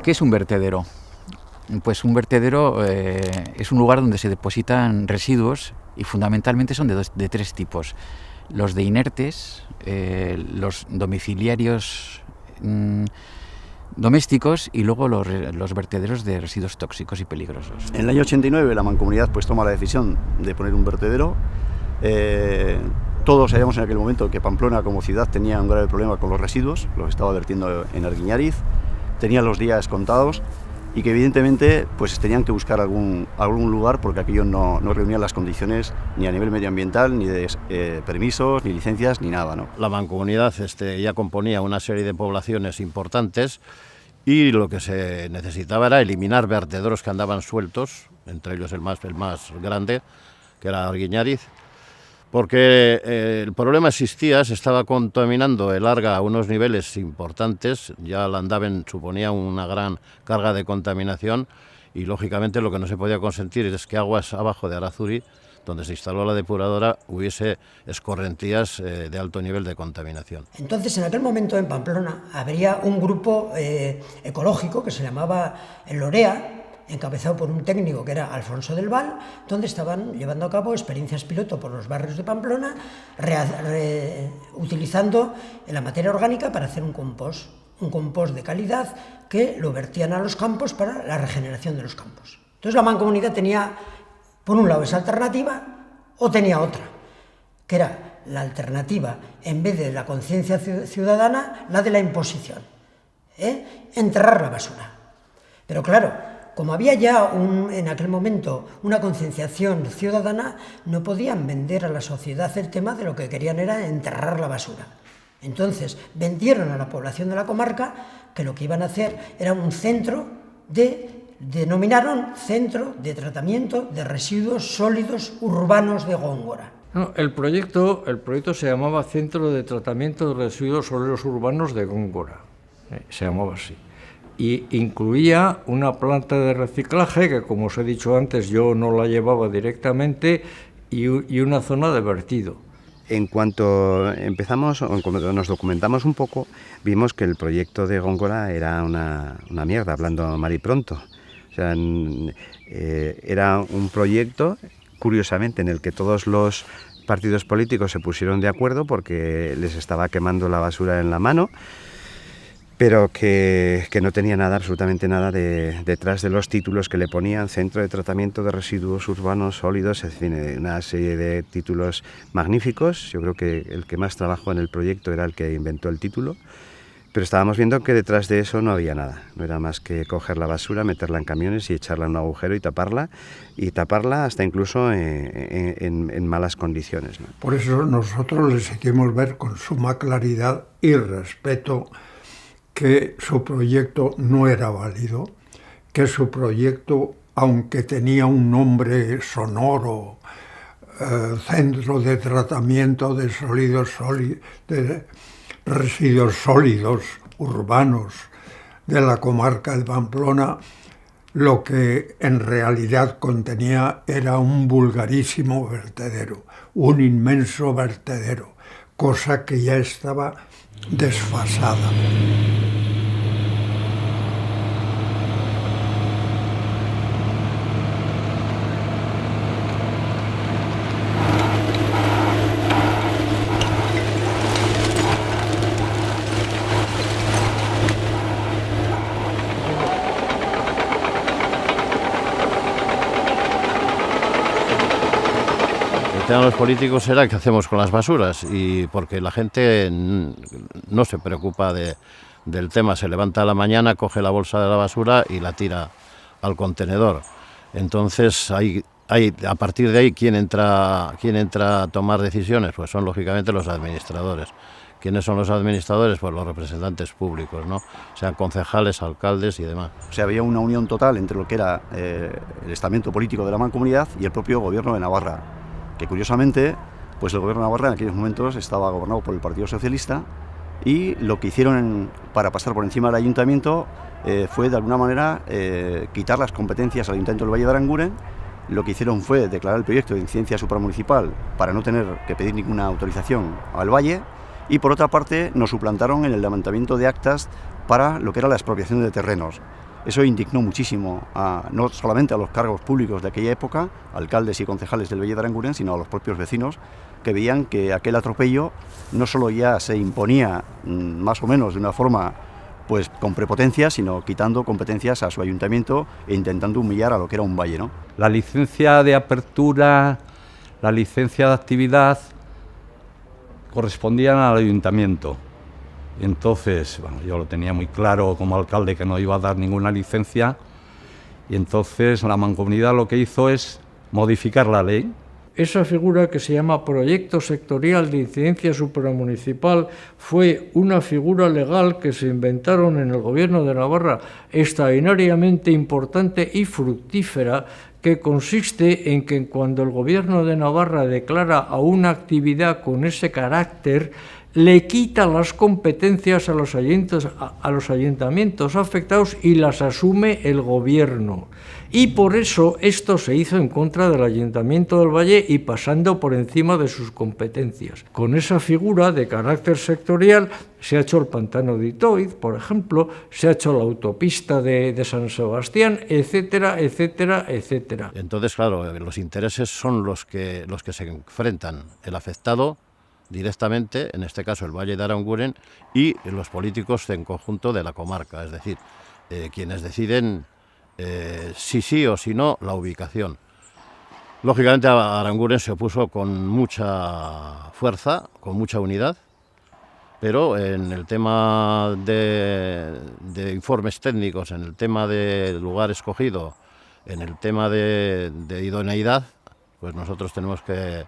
¿Qué es un vertedero? Pues un vertedero es un lugar donde se depositan residuos y fundamentalmente son de tres tipos. Los de inertes, los domiciliarios domésticos y luego los vertederos de residuos tóxicos y peligrosos. En el año 89 la Mancomunidad pues toma la decisión de poner un vertedero. Todos sabíamos en aquel momento que Pamplona como ciudad tenía un grave problema con los residuos, los estaba vertiendo en Arguiñariz, tenían los días contados y que evidentemente pues tenían que buscar algún lugar porque aquello no reunía las condiciones ni a nivel medioambiental, ni de permisos, ni licencias, ni nada, ¿no? La Mancomunidad ya componía una serie de poblaciones importantes y lo que se necesitaba era eliminar vertederos que andaban sueltos, entre ellos el más grande, que era Arguiñariz, porque el problema existía, se estaba contaminando el Arga a unos niveles importantes, ya el Andaven suponía una gran carga de contaminación y lógicamente lo que no se podía consentir es que aguas abajo de Arazuri, donde se instaló la depuradora, hubiese escorrentías de alto nivel de contaminación. Entonces, en aquel momento en Pamplona habría un grupo ecológico que se llamaba el Lorea, encabezado por un técnico que era Alfonso del Val, donde estaban llevando a cabo experiencias piloto por los barrios de Pamplona, utilizando la materia orgánica para hacer un compost de calidad que lo vertían a los campos para la regeneración de los campos. Entonces la Mancomunidad tenía, por un lado, esa alternativa, o tenía otra, que era la alternativa, en vez de la conciencia ciudadana, la de la imposición, enterrar la basura. Pero claro, como había ya en aquel momento una concienciación ciudadana, no podían vender a la sociedad el tema de lo que querían era enterrar la basura. Entonces vendieron a la población de la comarca que lo que iban a hacer era un denominaron Centro de Tratamiento de Residuos Sólidos Urbanos de Góngora. No, el proyecto se llamaba Centro de Tratamiento de Residuos Sólidos Urbanos de Góngora, se llamaba así. Y incluía una planta de reciclaje, que como os he dicho antes yo no la llevaba directamente, y una zona de vertido. En cuanto empezamos, o cuando nos documentamos un poco, vimos que el proyecto de Góngora era una mierda, hablando mal y pronto. O sea, era un proyecto, curiosamente, en el que todos los partidos políticos se pusieron de acuerdo porque les estaba quemando la basura en la mano, pero que no tenía nada, absolutamente nada detrás de los títulos que le ponían: Centro de Tratamiento de Residuos Urbanos Sólidos, en fin, una serie de títulos magníficos. Yo creo que el que más trabajó en el proyecto era el que inventó el título, pero estábamos viendo que detrás de eso no había nada, no era más que coger la basura, meterla en camiones y echarla en un agujero y taparla hasta incluso en malas condiciones, ¿no? Por eso nosotros les hicimos ver con suma claridad y respeto que su proyecto no era válido, que su proyecto, aunque tenía un nombre sonoro, Centro de Tratamiento de Residuos Sólidos Urbanos de la comarca de Pamplona, lo que en realidad contenía era un vulgarísimo vertedero, un inmenso vertedero, cosa que ya estaba desfasada. planteaban los políticos era qué hacemos con las basuras, y porque la gente no se preocupa del tema, se levanta a la mañana, coge la bolsa de la basura y la tira al contenedor. Entonces a partir de ahí, ¿quién entra a tomar decisiones? Pues son lógicamente los administradores. ¿Quiénes son los administradores? Pues los representantes públicos, ¿no? Sean concejales, alcaldes y demás. O sea, había una unión total entre lo que era el estamento político de la Mancomunidad y el propio gobierno de Navarra, que curiosamente, pues el gobierno de Navarra en aquellos momentos estaba gobernado por el Partido Socialista, y lo que hicieron para pasar por encima del ayuntamiento fue de alguna manera quitar las competencias al Ayuntamiento del Valle de Aranguren. Lo que hicieron fue declarar el proyecto de incidencia supramunicipal para no tener que pedir ninguna autorización al Valle, y por otra parte nos suplantaron en el levantamiento de actas para lo que era la expropiación de terrenos. Eso indignó muchísimo no solamente a los cargos públicos de aquella época, alcaldes y concejales del Valle de Aranguren, sino a los propios vecinos, que veían que aquel atropello no solo ya se imponía más o menos de una forma pues con prepotencia, sino quitando competencias a su ayuntamiento e intentando humillar a lo que era un valle, ¿no? La licencia de apertura, la licencia de actividad correspondían al ayuntamiento. Entonces, bueno, yo lo tenía muy claro como alcalde que no iba a dar ninguna licencia, y entonces la Mancomunidad lo que hizo es modificar la ley. Esa figura, que se llama Proyecto Sectorial de Incidencia Supramunicipal, fue una figura legal que se inventaron en el Gobierno de Navarra, extraordinariamente importante y fructífera, que consiste en que cuando el Gobierno de Navarra declara a una actividad con ese carácter, le quita las competencias a los ayuntamientos afectados y las asume el Gobierno. Y por eso esto se hizo en contra del Ayuntamiento del Valle y pasando por encima de sus competencias. Con esa figura de carácter sectorial se ha hecho el pantano de Itoiz, por ejemplo, se ha hecho la autopista de San Sebastián, etcétera, etcétera, etcétera. Entonces, claro, los intereses son los que se enfrentan, el afectado directamente, en este caso el Valle de Aranguren, y los políticos en conjunto de la comarca, es decir, quienes deciden si sí o si no la ubicación. Lógicamente Aranguren se opuso con mucha fuerza, con mucha unidad, pero en el tema de informes técnicos, en el tema del lugar escogido, en el tema de idoneidad, pues nosotros tenemos que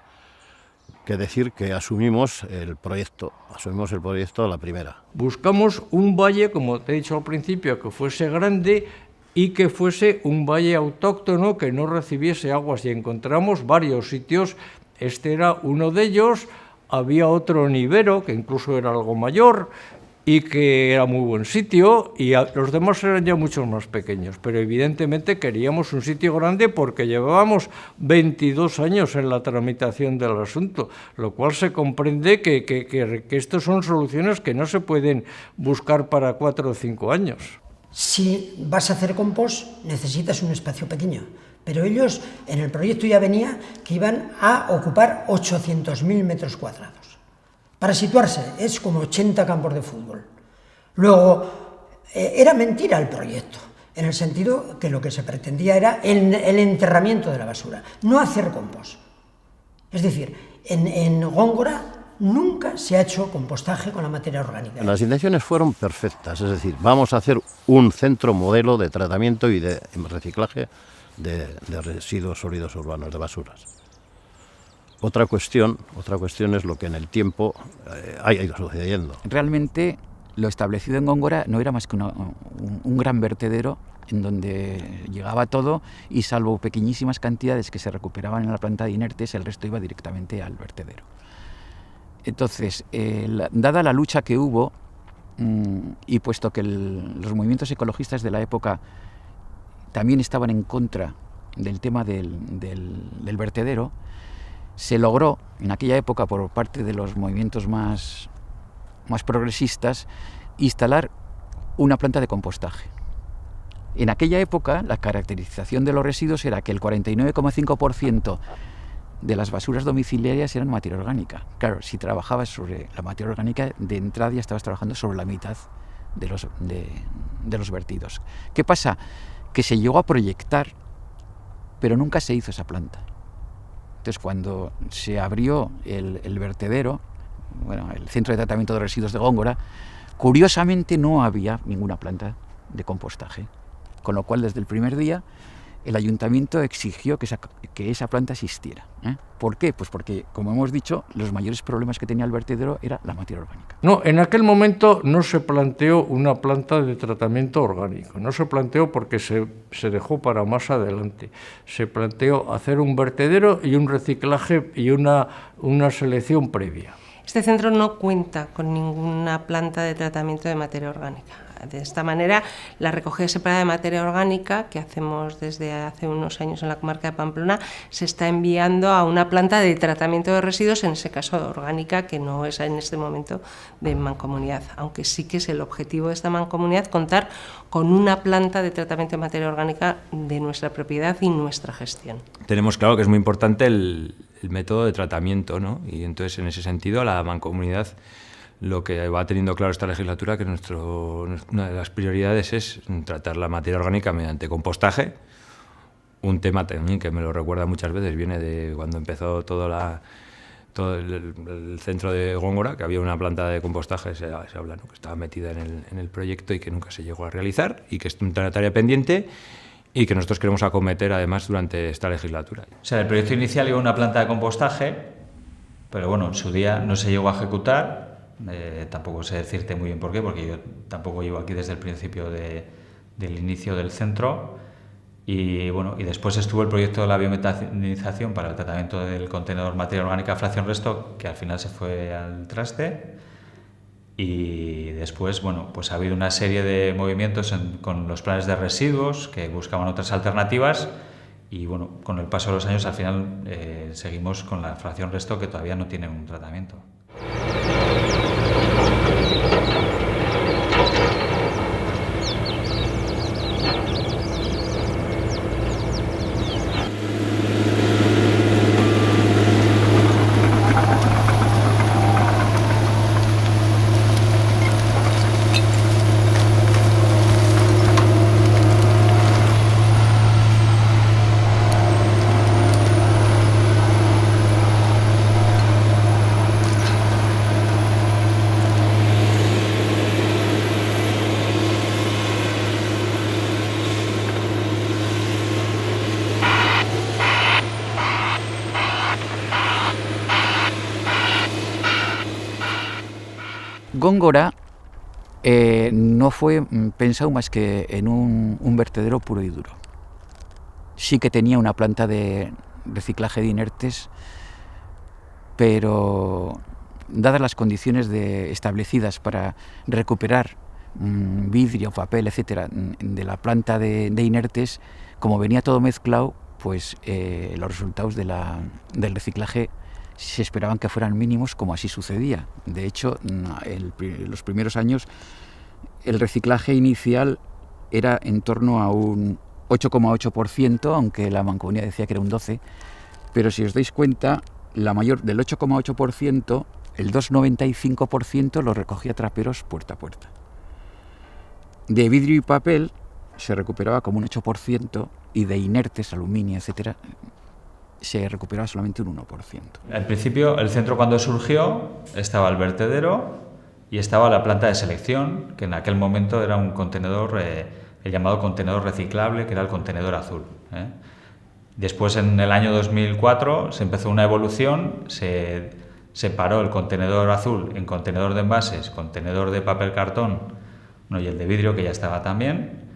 decir que asumimos el proyecto a la primera. Buscamos un valle, como te he dicho al principio, que fuese grande y que fuese un valle autóctono que no recibiese aguas, y encontramos varios sitios. Este era uno de ellos. Había otro Nivero, que incluso era algo mayor y que era muy buen sitio, y los demás eran ya muchos más pequeños, pero evidentemente queríamos un sitio grande porque llevábamos 22 años en la tramitación del asunto, lo cual se comprende que estos son soluciones que no se pueden buscar para 4 o 5 años. Si vas a hacer compost, necesitas un espacio pequeño, pero ellos, en el proyecto ya venía que iban a ocupar 800.000 metros cuadrados. Para situarse, es como 80 campos de fútbol. Luego, era mentira el proyecto, en el sentido que lo que se pretendía era el enterramiento de la basura, no hacer compost. Es decir, en Góngora nunca se ha hecho compostaje con la materia orgánica. Las intenciones fueron perfectas, es decir, vamos a hacer un centro modelo de tratamiento y de reciclaje de residuos sólidos urbanos, de basuras. Otra cuestión es lo que en el tiempo ha ido sucediendo. Realmente lo establecido en Góngora no era más que un gran vertedero en donde llegaba todo, y salvo pequeñísimas cantidades que se recuperaban en la planta de inertes, el resto iba directamente al vertedero. Entonces, dada la lucha que hubo, y puesto que los movimientos ecologistas de la época también estaban en contra del tema del vertedero, se logró en aquella época por parte de los movimientos más progresistas instalar una planta de compostaje. En aquella época la caracterización de los residuos era que el 49,5% de las basuras domiciliarias eran materia orgánica. Claro, si trabajabas sobre la materia orgánica, de entrada ya estabas trabajando sobre la mitad de los vertidos. ¿Qué pasa? Que se llegó a proyectar, pero nunca se hizo esa planta. Entonces, cuando se abrió el vertedero, bueno, el centro de tratamiento de residuos de Góngora, curiosamente no había ninguna planta de compostaje, con lo cual desde el primer día el ayuntamiento exigió que esa planta existiera. ¿Por qué? Pues porque, como hemos dicho, los mayores problemas que tenía el vertedero era la materia orgánica. No, en aquel momento no se planteó una planta de tratamiento orgánico, no se planteó porque se dejó para más adelante. Se planteó hacer un vertedero y un reciclaje y una selección previa. Este centro no cuenta con ninguna planta de tratamiento de materia orgánica. De esta manera, la recogida separada de materia orgánica, que hacemos desde hace unos años en la comarca de Pamplona, se está enviando a una planta de tratamiento de residuos, en ese caso orgánica, que no es en este momento de mancomunidad, aunque sí que es el objetivo de esta mancomunidad contar con una planta de tratamiento de materia orgánica de nuestra propiedad y nuestra gestión. Tenemos claro que es muy importante el método de tratamiento, ¿no? Y entonces, en ese sentido, la mancomunidad lo que va teniendo claro esta legislatura, que una de las prioridades es tratar la materia orgánica mediante compostaje, un tema también que me lo recuerda muchas veces, viene de cuando empezó todo el centro de Góngora, que había una planta de compostaje, se habla, ¿no?, que estaba metida en el proyecto y que nunca se llegó a realizar, y que es una tarea pendiente y que nosotros queremos acometer además durante esta legislatura. O sea, el proyecto inicial iba a una planta de compostaje, pero bueno, en su día no se llegó a ejecutar. Tampoco sé decirte muy bien por qué, porque yo tampoco llevo aquí desde el principio del inicio del centro. Y bueno, y después estuvo el proyecto de la biometanización para el tratamiento del contenedor materia orgánica fracción resto, que al final se fue al traste. Y después, bueno, pues ha habido una serie de movimientos con los planes de residuos que buscaban otras alternativas. Y bueno, con el paso de los años, al final seguimos con la fracción resto, que todavía no tiene un tratamiento. Góngora no fue pensado más que en un vertedero puro y duro. Sí que tenía una planta de reciclaje de inertes, pero dadas las condiciones establecidas para recuperar vidrio, papel, etcétera, de la planta de inertes, como venía todo mezclado, pues los resultados del reciclaje se esperaban que fueran mínimos, como así sucedía. De hecho, los primeros años el reciclaje inicial era en torno a un 8,8%, aunque la mancomunidad decía que era un 12%, pero si os dais cuenta, la mayor del 8,8%, el 2,95% lo recogía traperos puerta a puerta. De vidrio y papel se recuperaba como un 8%, y de inertes, aluminio, etcétera, se recuperaba solamente un 1%. Al principio, el centro, cuando surgió, estaba el vertedero y estaba la planta de selección, que en aquel momento era un contenedor, el llamado contenedor reciclable, que era el contenedor azul. Después, en el año 2004, se empezó una evolución, se separó el contenedor azul en contenedor de envases, contenedor de papel cartón, y el de vidrio, que ya estaba también,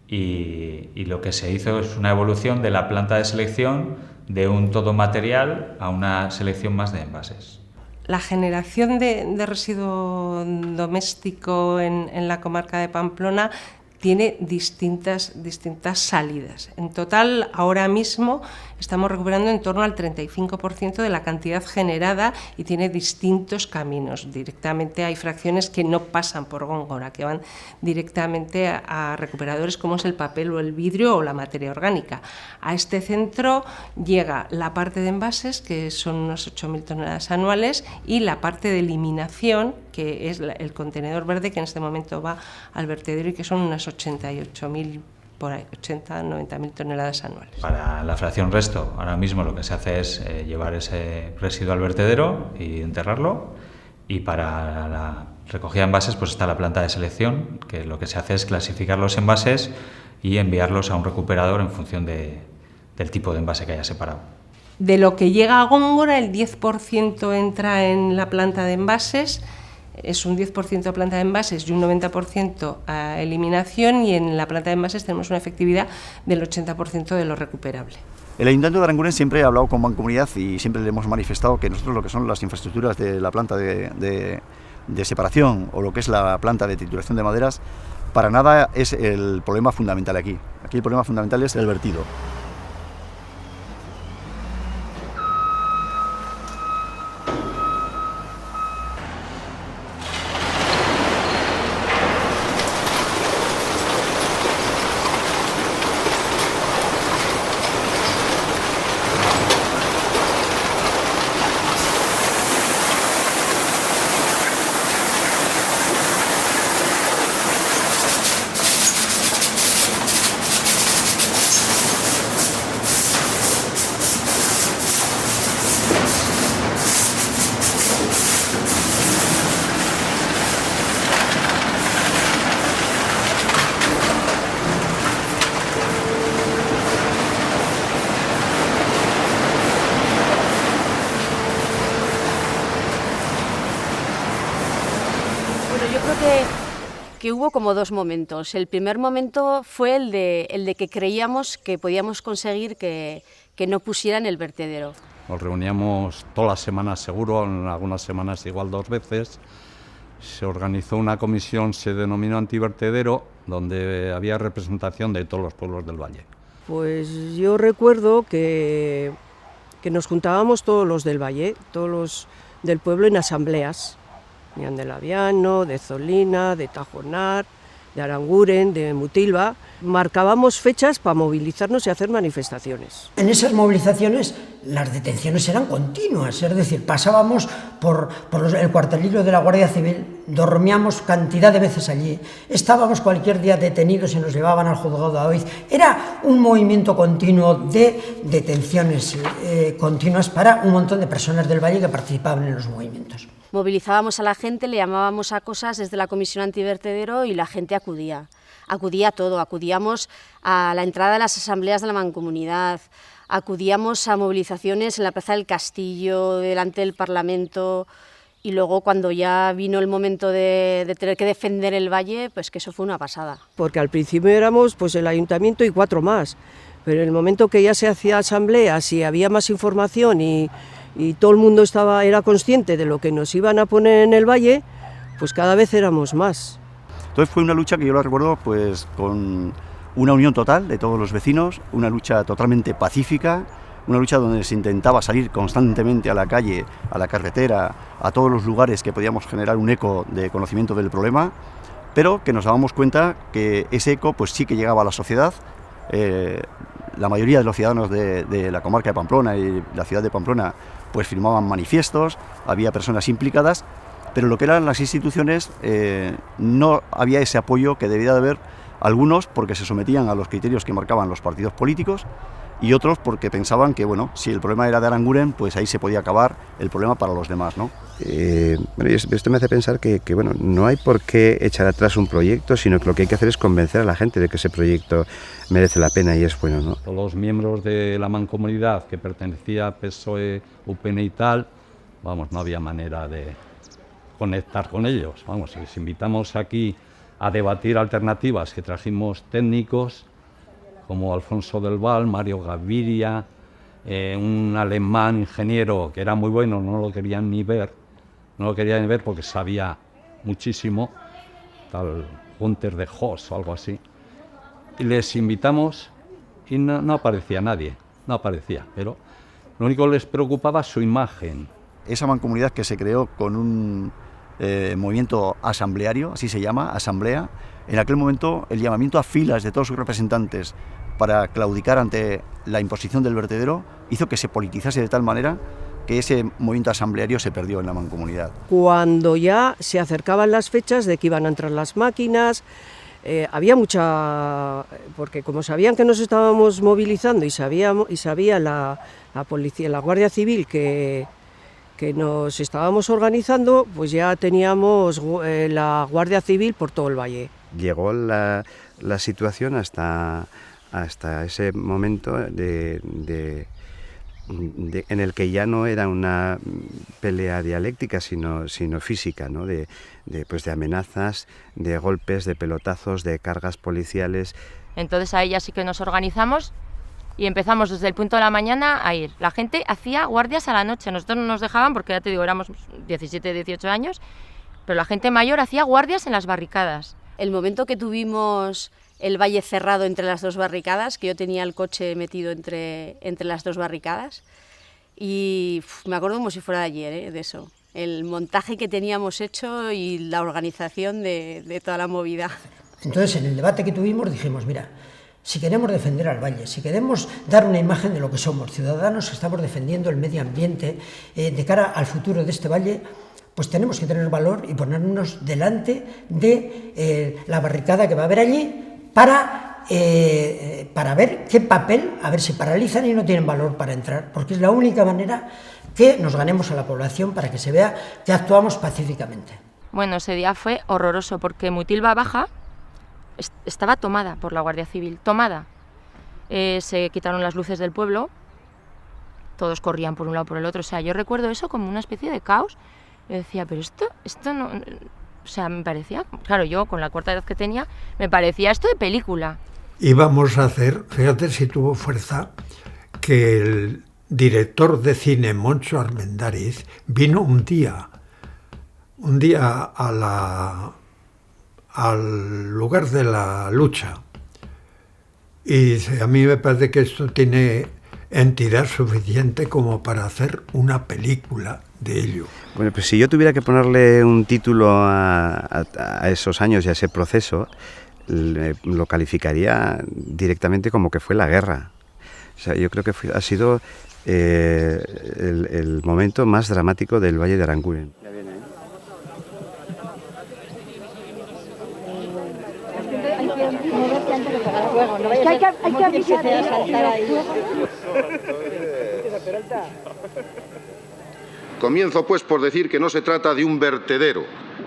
y lo que se hizo es una evolución de la planta de selección de un todo material a una selección más de envases. La generación de residuo doméstico en la comarca de Pamplona tiene distintas salidas. En total, ahora mismo estamos recuperando en torno al 35% de la cantidad generada y tiene distintos caminos. Directamente hay fracciones que no pasan por Góngora, que van directamente a recuperadores como es el papel o el vidrio o la materia orgánica. A este centro llega la parte de envases, que son unas 8.000 toneladas anuales, y la parte de eliminación, que es el contenedor verde, que en este momento va al vertedero y que son unas 88.000 por ahí, 80-90.000 toneladas anuales. Para la fracción resto, ahora mismo lo que se hace es llevar ese residuo al vertedero y enterrarlo, y para la recogida de envases pues está la planta de selección, que lo que se hace es clasificar los envases y enviarlos a un recuperador en función del tipo de envase que haya separado. De lo que llega a Góngora, el 10% entra en la planta de envases, es un 10% planta de envases y un 90% a eliminación, y en la planta de envases tenemos una efectividad del 80% de lo recuperable. El Ayuntamiento de Aranguren siempre ha hablado con Mancomunidad y siempre le hemos manifestado que nosotros lo que son las infraestructuras de la planta de separación o lo que es la planta de trituración de maderas, para nada es el problema fundamental aquí. Aquí el problema fundamental es el vertido. Que hubo como dos momentos. El primer momento fue el de que creíamos que podíamos conseguir que no pusieran el vertedero. Nos reuníamos todas las semanas seguro, en algunas semanas igual 2 veces. Se organizó una comisión, se denominó antivertedero, donde había representación de todos los pueblos del valle. Pues yo recuerdo que nos juntábamos todos los del valle, todos los del pueblo, en asambleas. De Laviano, de Zolina, de Tajonar, de Aranguren, de Mutilva. Marcábamos fechas para movilizarnos y hacer manifestaciones. En esas movilizaciones las detenciones eran continuas, es decir, pasábamos por el cuartelillo de la Guardia Civil, dormíamos cantidad de veces allí, estábamos cualquier día detenidos y nos llevaban al juzgado de Aoiz. Era un movimiento continuo de detenciones continuas para un montón de personas del valle que participaban en los movimientos. Movilizábamos a la gente, le llamábamos a cosas desde la comisión antivertedero y la gente acudía a todo. Acudíamos a la entrada de las asambleas de la Mancomunidad, acudíamos a movilizaciones en la Plaza del Castillo, delante del Parlamento, y luego cuando ya vino el momento de tener que defender el valle, pues que eso fue una pasada. Porque al principio éramos pues el ayuntamiento y 4 más, pero en el momento que ya se hacía asambleas y había más información y todo el mundo era consciente de lo que nos iban a poner en el valle, pues cada vez éramos más. Entonces fue una lucha que yo la recuerdo pues con una unión total de todos los vecinos, una lucha totalmente pacífica, una lucha donde se intentaba salir constantemente a la calle, a la carretera, a todos los lugares que podíamos generar un eco de conocimiento del problema, pero que nos dábamos cuenta que ese eco pues sí que llegaba a la sociedad. La mayoría de los ciudadanos de la comarca de Pamplona y la ciudad de Pamplona pues firmaban manifiestos, había personas implicadas, pero lo que eran las instituciones no había ese apoyo que debía de haber, algunos porque se sometían a los criterios que marcaban los partidos políticos y otros porque pensaban que, bueno, si el problema era de Aranguren, pues ahí se podía acabar el problema para los demás, ¿no? Esto me hace pensar que bueno, no hay por qué echar atrás un proyecto, sino que lo que hay que hacer es convencer a la gente de que ese proyecto merece la pena y es bueno, ¿no? Todos los miembros de la Mancomunidad que pertenecía a PSOE, UPN y tal, vamos, no había manera de conectar con ellos. Vamos, les invitamos aquí a debatir alternativas, que trajimos técnicos como Alfonso del Val, Mario Gaviria, un alemán ingeniero que era muy bueno, no lo querían ni ver porque sabía muchísimo, tal Gunther de Hoss o algo así. Y les invitamos y no aparecía nadie, no aparecía, pero lo único que les preocupaba su imagen. Esa mancomunidad que se creó con un movimiento asambleario, así se llama, asamblea, en aquel momento el llamamiento a filas de todos sus representantes para claudicar ante la imposición del vertedero hizo que se politizase de tal manera que ese movimiento asambleario se perdió en la mancomunidad. Cuando ya se acercaban las fechas de que iban a entrar las máquinas, había mucha... porque como sabían que nos estábamos movilizando y sabía la policía, la Guardia Civil que nos estábamos organizando, pues ya teníamos la Guardia Civil por todo el valle. Llegó la situación hasta ese momento en el que ya no era una pelea dialéctica, sino física, ¿no? de amenazas, de golpes, de pelotazos, de cargas policiales. Entonces ahí ya sí que nos organizamos y empezamos desde el punto de la mañana a ir. La gente hacía guardias a la noche, nosotros no nos dejaban porque ya te digo, éramos 17, 18 años, pero la gente mayor hacía guardias en las barricadas. El momento que tuvimos el valle cerrado entre las dos barricadas, que yo tenía el coche metido entre las dos barricadas, y me acuerdo como si fuera de ayer, de eso, el montaje que teníamos hecho y la organización de toda la movida. Entonces, en el debate que tuvimos dijimos, mira, si queremos defender al valle, si queremos dar una imagen de lo que somos, ciudadanos que estamos defendiendo el medio ambiente de cara al futuro de este valle, pues tenemos que tener valor y ponernos delante de la barricada que va a haber allí para ver qué papel, a ver si paralizan y no tienen valor para entrar, porque es la única manera que nos ganemos a la población para que se vea que actuamos pacíficamente. Bueno, ese día fue horroroso porque Mutilva Baja estaba tomada por la Guardia Civil, tomada. Se quitaron las luces del pueblo, todos corrían por un lado por el otro, o sea, yo recuerdo eso como una especie de caos. Yo decía, pero esto no... O sea, me parecía... Claro, yo con la corta edad que tenía, me parecía esto de película. Íbamos a hacer, fíjate si tuvo fuerza, que el director de cine, Moncho Armendáriz, vino un día al lugar de la lucha. Y dice, a mí me parece que esto tiene entidad suficiente como para hacer una película de ello. Bueno, pues si yo tuviera que ponerle un título a esos años y a ese proceso, lo calificaría directamente como que fue la guerra. O sea, yo creo que ha sido el momento más dramático del Valle de Aranguren. Hay que avisar a saltar ahí. Comienzo pues por decir que no se trata de un vertedero,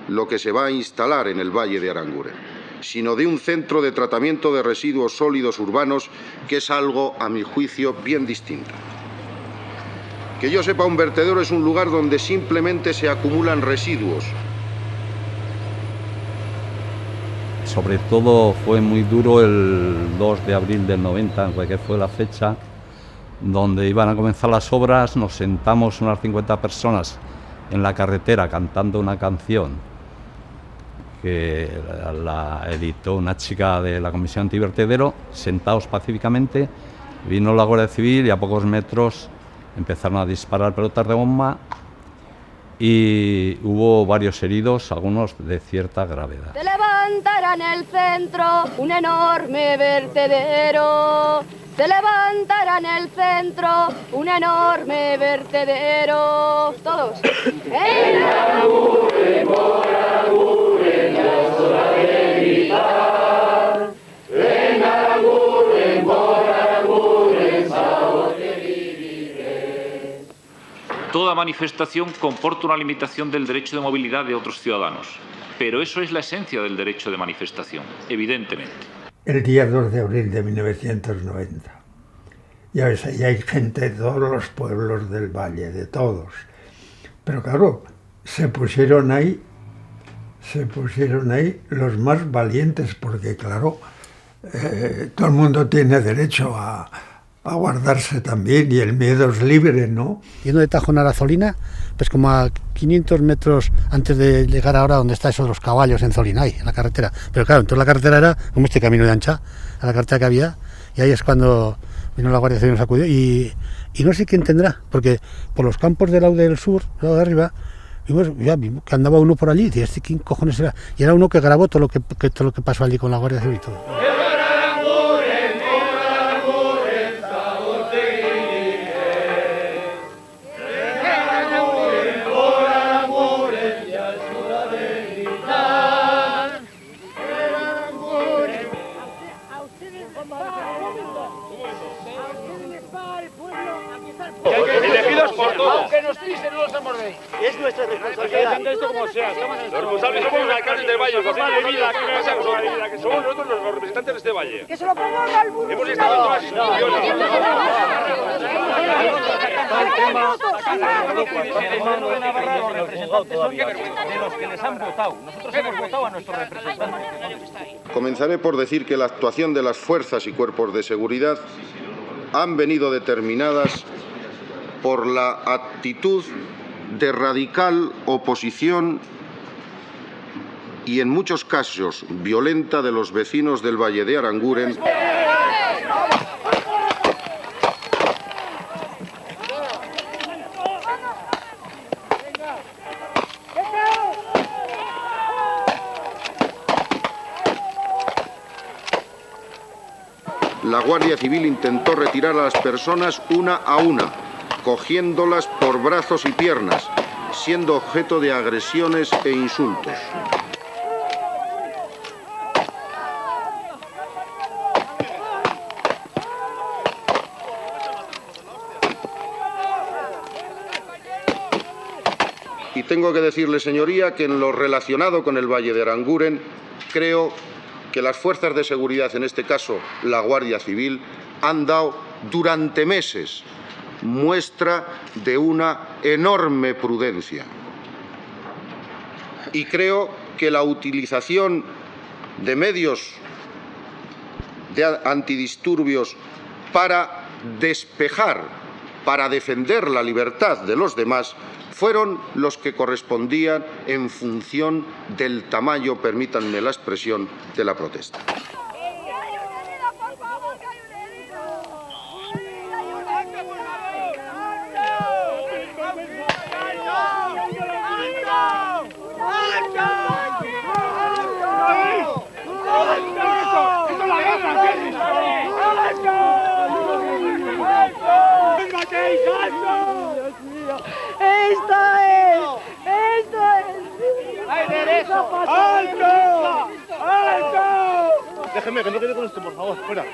lo que se va a instalar en el Valle de Aranguren, sino de un centro de tratamiento de residuos sólidos urbanos, que es algo, a mi juicio, bien distinto. Que yo sepa, un vertedero es un lugar donde simplemente se acumulan residuos. Sobre todo fue muy duro el 2 de abril del 90, que fue la fecha donde iban a comenzar las obras. Nos sentamos unas 50 personas en la carretera cantando una canción que la editó una chica de la Comisión Antivertedero, sentados pacíficamente. Vino la Guardia Civil y a pocos metros empezaron a disparar pelotas de goma y hubo varios heridos, algunos de cierta gravedad. Se levantará en el centro un enorme vertedero. Se levantará en el centro un enorme vertedero. Todos. En Aranguren, por Aranguren, ya es hora de gritar. En Aranguren, por Aranguren, sabor de vivir. Toda manifestación comporta una limitación del derecho de movilidad de otros ciudadanos, pero eso es la esencia del derecho de manifestación, evidentemente. El día 2 de abril de 1990. Ya ves, ahí hay gente de todos los pueblos del valle, de todos. Pero claro, se pusieron ahí los más valientes, porque claro, todo el mundo tiene derecho a guardarse también, y el miedo es libre, ¿no? Yendo de Tajonar a Zolina, pues como a 500 metros antes de llegar ahora donde está eso de los caballos en Zolina, ahí, en la carretera. Pero claro, entonces la carretera era como este camino de ancha, a la carretera que había, y ahí es cuando vino la Guardia Civil y nos acudió, y no sé quién tendrá, porque por los campos del lado del sur, del lado de arriba, vimos ya que andaba uno por allí, y decía, ¿quién cojones era? Y era uno que grabó todo lo que pasó allí con la Guardia Civil y todo. por todo. Aunque nos pisen, no los mordéis. Es nuestra responsabilidad. Esto como sea. Los responsables somos los alcaldes del valle. Que somos nosotros los representantes de este valle. Que se lo pongan al burro. Hemos estado en todas las instituciones. De los que les han votado. Nosotros hemos votado a nuestros representantes. Comenzaré por decir que la actuación de las fuerzas y cuerpos de seguridad han venido determinadas por la actitud de radical oposición y en muchos casos violenta de los vecinos del Valle de Aranguren. La Guardia Civil intentó retirar a las personas una a una, cogiéndolas por brazos y piernas, siendo objeto de agresiones e insultos. Y tengo que decirle, señoría, que en lo relacionado con el Valle de Aranguren, creo que las fuerzas de seguridad, en este caso la Guardia Civil, han dado durante meses muestra de una enorme prudencia. Y creo que la utilización de medios de antidisturbios para despejar, para defender la libertad de los demás, fueron los que correspondían en función del tamaño, permítanme la expresión, de la protesta. ¡Alto! ¡Alto! Déjeme, que no quede con usted, por favor, fuera.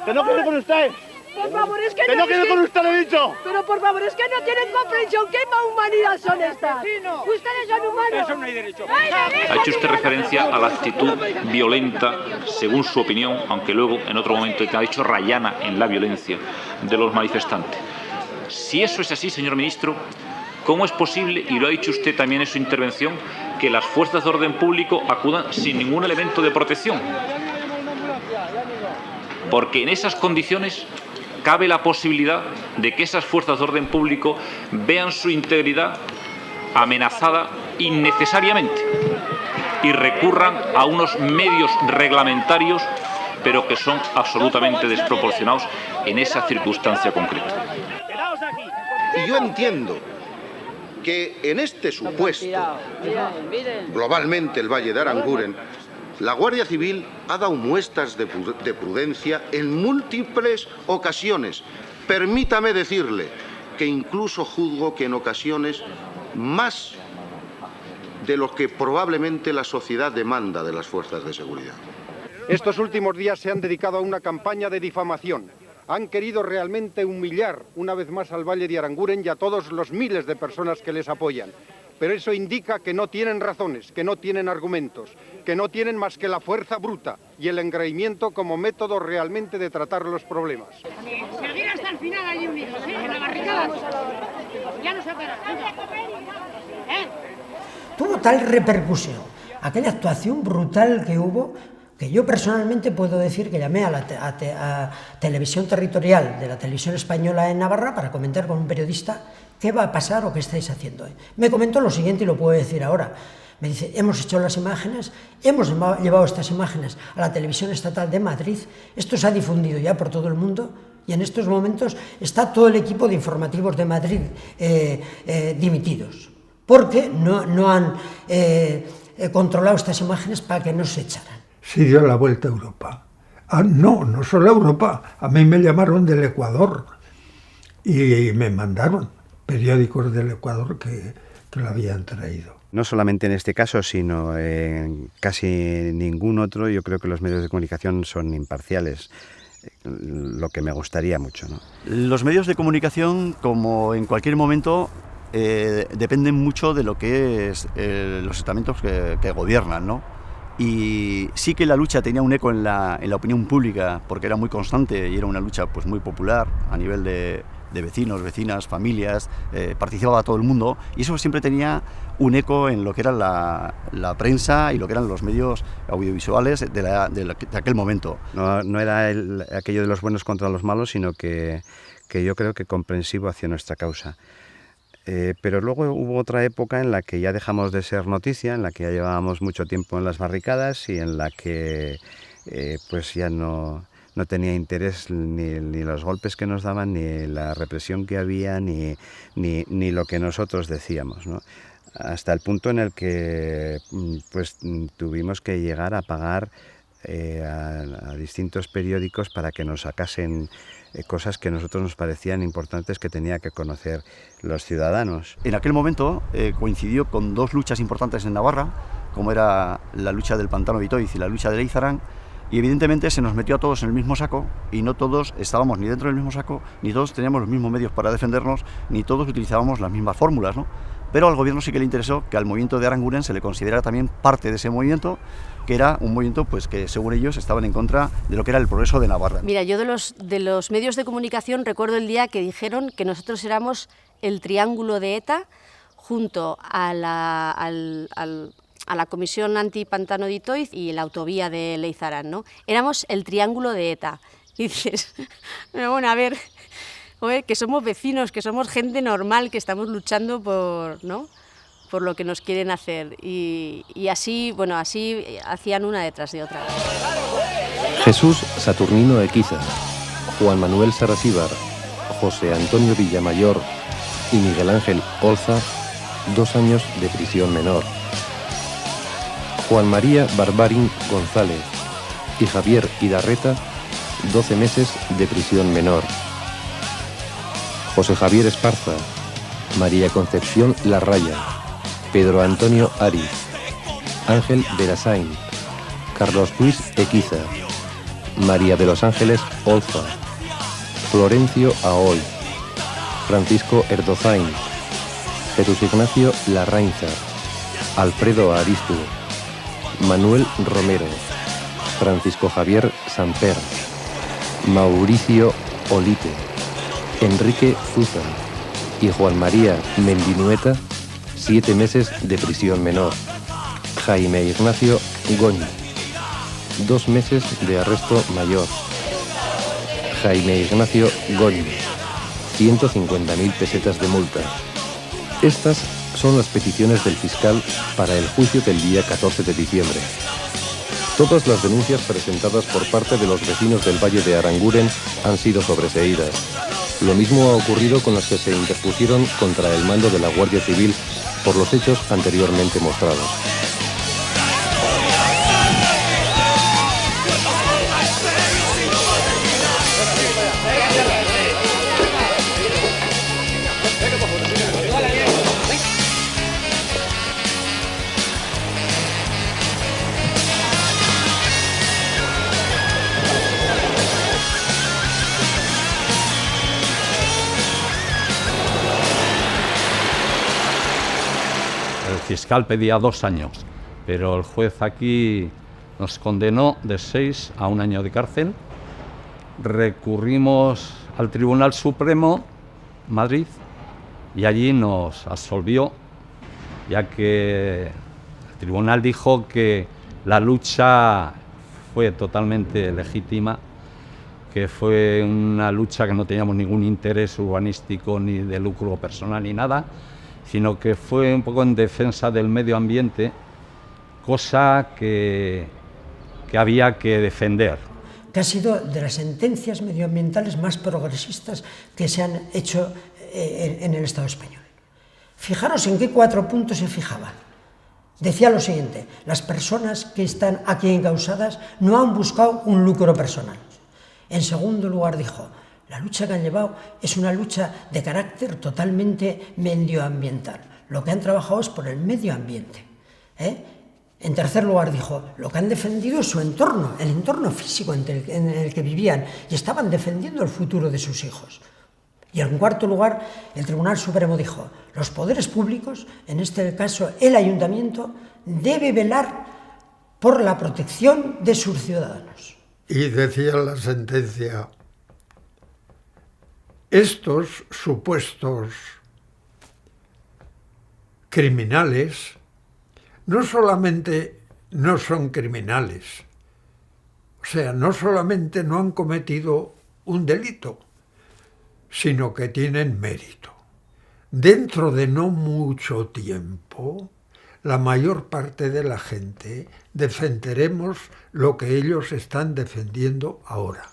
¡Que no quede con usted! Por favor, es que no quede con usted, le he dicho. Pero por favor, es que no tienen comprensión. ¿Qué humanidad son estas? Ustedes son humanos. Eso no hay derecho. Ha hecho usted referencia a la actitud violenta, según su opinión, aunque luego en otro momento ha dicho rayana en la violencia de los manifestantes. Si eso es así, señor ministro, ¿cómo es posible, y lo ha dicho usted también en su intervención, que las fuerzas de orden público acudan sin ningún elemento de protección? Porque en esas condiciones cabe la posibilidad de que esas fuerzas de orden público vean su integridad amenazada innecesariamente y recurran a unos medios reglamentarios, pero que son absolutamente desproporcionados en esa circunstancia concreta. Y yo entiendo que en este supuesto, globalmente el Valle de Aranguren, la Guardia Civil ha dado muestras de prudencia en múltiples ocasiones. Permítame decirle que incluso juzgo que en ocasiones más de lo que probablemente la sociedad demanda de las fuerzas de seguridad. Estos últimos días se han dedicado a una campaña de difamación. Han querido realmente humillar una vez más al Valle de Aranguren y a todos los miles de personas que les apoyan. Pero eso indica que no tienen razones, que no tienen argumentos, que no tienen más que la fuerza bruta y el engreimiento como método realmente de tratar los problemas. Seguir hasta el final allí unidos, ¿sí? En la barricada. Ya no se para. Tuvo tal repercusión aquella actuación brutal que hubo, que yo personalmente puedo decir que llamé a Televisión Territorial de la Televisión Española en Navarra para comentar con un periodista qué va a pasar o qué estáis haciendo. Me comentó lo siguiente y lo puedo decir ahora. Me dice, hemos hecho las imágenes, hemos llevado estas imágenes a la Televisión Estatal de Madrid, esto se ha difundido ya por todo el mundo y en estos momentos está todo el equipo de informativos de Madrid dimitidos, porque no han controlado estas imágenes para que no se echaran. Sí dio la vuelta a Europa. No solo a Europa, a mí me llamaron del Ecuador y me mandaron periódicos del Ecuador que lo habían traído. No solamente en este caso, sino en casi ningún otro, yo creo que los medios de comunicación son imparciales. lo que me gustaría mucho, ¿no? Los medios de comunicación, como en cualquier momento, dependen mucho de lo que es los estamentos que gobiernan, ¿no? Y sí que la lucha tenía un eco en la opinión pública, porque era muy constante y era una lucha pues muy popular a nivel de vecinos, vecinas, familias, participaba todo el mundo, y eso siempre tenía un eco en lo que era la prensa y lo que eran los medios audiovisuales de aquel momento. No era aquello de los buenos contra los malos, sino que yo creo que comprensivo hacia nuestra causa. Pero luego hubo otra época en la que ya dejamos de ser noticia, en la que ya llevábamos mucho tiempo en las barricadas y en la que pues ya no tenía interés ni los golpes que nos daban, ni la represión que había, ni lo que nosotros decíamos, ¿no? Hasta el punto en el que pues tuvimos que llegar a pagar a distintos periódicos para que nos sacasen cosas que a nosotros nos parecían importantes que tenía que conocer los ciudadanos. En aquel momento coincidió con dos luchas importantes en Navarra, como era la lucha del Pantano de Itoiz y la lucha de Leizarán, y evidentemente se nos metió a todos en el mismo saco, y no todos estábamos ni dentro del mismo saco, ni todos teníamos los mismos medios para defendernos, ni todos utilizábamos las mismas fórmulas, ¿no? Pero al gobierno sí que le interesó que al movimiento de Aranguren se le considerara también parte de ese movimiento, que era un movimiento pues que según ellos estaban en contra de lo que era el progreso de Navarra. Mira, yo de los medios de comunicación recuerdo el día que dijeron que nosotros éramos el triángulo de ETA junto a la Comisión Anti-Pantano de Itoiz y la autovía de Leizarán, ¿no? Éramos el triángulo de ETA. Y dices, bueno, a ver, que somos vecinos, que somos gente normal, que estamos luchando por, ¿no?, por lo que nos quieren hacer. Y así, bueno, así hacían una detrás de otra. Jesús Saturnino Equiza, Juan Manuel Sarasíbar, José Antonio Villamayor y Miguel Ángel Olza, 2 años de prisión menor. Juan María Barbarín González y Javier Idarreta, 12 meses de prisión menor. José Javier Esparza, María Concepción Larraya, Pedro Antonio Ariz, Ángel Berasain, Carlos Luis Equiza, María de los Ángeles Olza, Florencio Aoy, Francisco Erdozain, Jesús Ignacio Larrainza, Alfredo Aristu, Manuel Romero, Francisco Javier Samper, Mauricio Olite, Enrique Zuza y Juan María Mendinueta, 7 meses de prisión menor. Jaime Ignacio Goñi, 2 meses de arresto mayor. Jaime Ignacio Goñi, 150.000 pesetas de multa. Estas son las peticiones del fiscal para el juicio del día 14 de diciembre. Todas las denuncias presentadas por parte de los vecinos del Valle de Aranguren han sido sobreseídas. Lo mismo ha ocurrido con las que se interpusieron contra el mando de la Guardia Civil por los hechos anteriormente mostrados. El fiscal pedía 2 años, pero el juez aquí nos condenó de 6 a 1 año de cárcel. Recurrimos al Tribunal Supremo, Madrid, y allí nos absolvió, ya que el tribunal dijo que la lucha fue totalmente legítima, que fue una lucha que no teníamos ningún interés urbanístico ni de lucro personal ni nada, sino que fue un poco en defensa del medio ambiente, cosa que había que defender. Que ha sido de las sentencias medioambientales más progresistas que se han hecho en el Estado español. Fijaros en qué 4 puntos se fijaba. Decía lo siguiente: las personas que están aquí encausadas no han buscado un lucro personal. En segundo lugar dijo: la lucha que han llevado es una lucha de carácter totalmente medioambiental. Lo que han trabajado es por el medio ambiente. En tercer lugar dijo, lo que han defendido es su entorno, el entorno físico en el que vivían, y estaban defendiendo el futuro de sus hijos. Y en cuarto lugar, el Tribunal Supremo dijo, los poderes públicos, en este caso el Ayuntamiento, debe velar por la protección de sus ciudadanos. Y decía la sentencia, estos supuestos criminales no solamente no son criminales, o sea, no solamente no han cometido un delito, sino que tienen mérito. Dentro de no mucho tiempo, la mayor parte de la gente defenderemos lo que ellos están defendiendo ahora.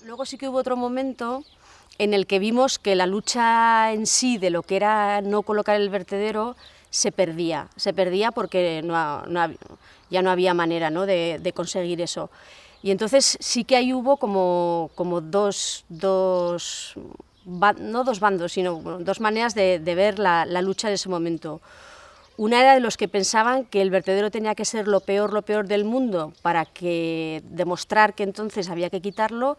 Luego sí que hubo otro momento en el que vimos que la lucha en sí de lo que era no colocar el vertedero se perdía porque ya no había manera, ¿no?, de conseguir eso. Y entonces sí que ahí hubo como dos bandos, sino dos maneras de ver la lucha de ese momento. Una era de los que pensaban que el vertedero tenía que ser lo peor del mundo para demostrar que entonces había que quitarlo,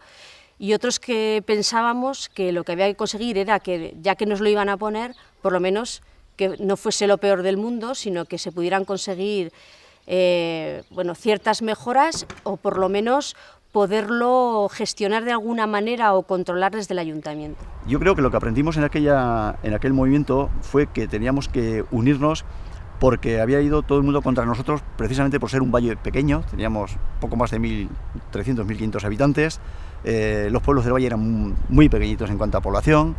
y otros que pensábamos que lo que había que conseguir era que, ya que nos lo iban a poner, por lo menos que no fuese lo peor del mundo, sino que se pudieran conseguir ciertas mejoras, o por lo menos poderlo gestionar de alguna manera o controlar desde el ayuntamiento. Yo creo que lo que aprendimos en aquel movimiento fue que teníamos que unirnos, porque había ido todo el mundo contra nosotros precisamente por ser un valle pequeño. Teníamos poco más de 1.300, 1.500 habitantes. Los pueblos del valle eran muy pequeñitos en cuanto a población.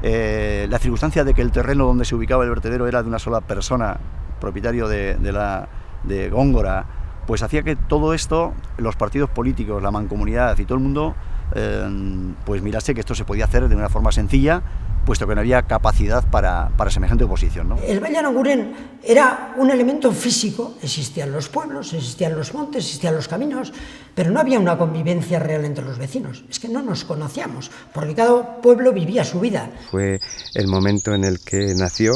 La circunstancia de que el terreno donde se ubicaba el vertedero era de una sola persona, propietario de Góngora, pues hacía que todo esto, los partidos políticos, la mancomunidad y todo el mundo, pues mirase que esto se podía hacer de una forma sencilla, puesto que no había capacidad para semejante oposición, ¿no? El Valle de Aranguren era un elemento físico, existían los pueblos, existían los montes, existían los caminos, pero no había una convivencia real entre los vecinos. Es que no nos conocíamos, porque cada pueblo vivía su vida. Fue el momento en el que nació